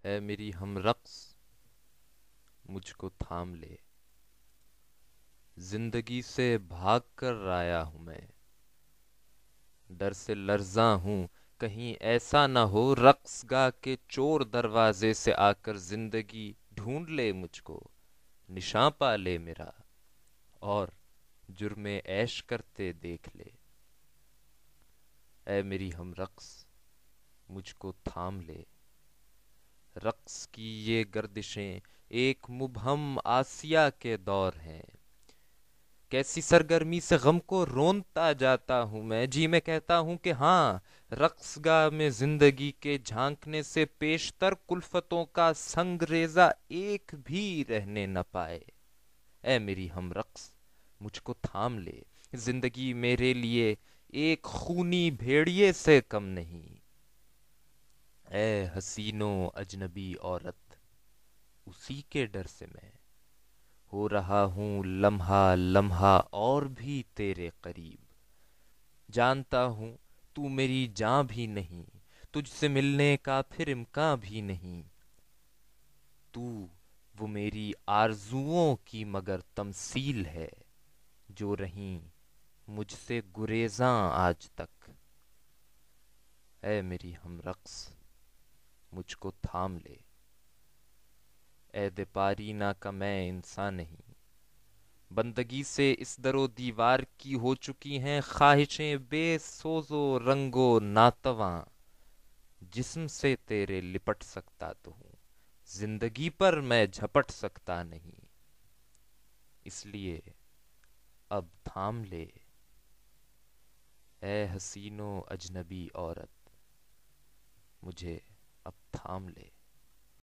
اے میری ہم رقص مجھ کو تھام لے، زندگی سے بھاگ کر آیا ہوں میں، ڈر سے لرزاں ہوں کہیں ایسا نہ ہو رقص گاہ کے چور دروازے سے آ کر زندگی ڈھونڈ لے مجھ کو، نشاں پا لے میرا اور جرم عیش کرتے دیکھ لے۔ اے میری ہم رقص مجھ کو تھام لے، رقص کی یہ گردشیں ایک مبہم آسیہ کے دور ہیں، کیسی سرگرمی سے غم کو رونتا جاتا ہوں میں، جی میں کہتا ہوں کہ ہاں، رقص گاہ میں زندگی کے جھانکنے سے پیشتر کلفتوں کا سنگ ریزہ ایک بھی رہنے نہ پائے۔ اے میری ہم رقص مجھ کو تھام لے، زندگی میرے لیے ایک خونی بھیڑیے سے کم نہیں۔ اے حسین و اجنبی عورت، اسی کے ڈر سے میں ہو رہا ہوں لمحہ لمحہ اور بھی تیرے قریب، جانتا ہوں تو میری جاں بھی نہیں، تجھ سے ملنے کا پھر امکان بھی نہیں، تو وہ میری آرزوؤں کی مگر تمثیل ہے جو رہیں مجھ سے گریزاں آج تک۔ اے میری ہم رقص مجھ کو تھام لے، عہد پارینہ کا میں انسان نہیں، بندگی سے اس در و دیوار کی ہو چکی ہیں خواہشیں بے سوز و رنگ و ناتواں، جسم سے تیرے لپٹ سکتا تو ہوں، زندگی پر میں جھپٹ سکتا نہیں، اس لیے اب تھام لے، اے حسین و اجنبی عورت، مجھے اب تھام لے۔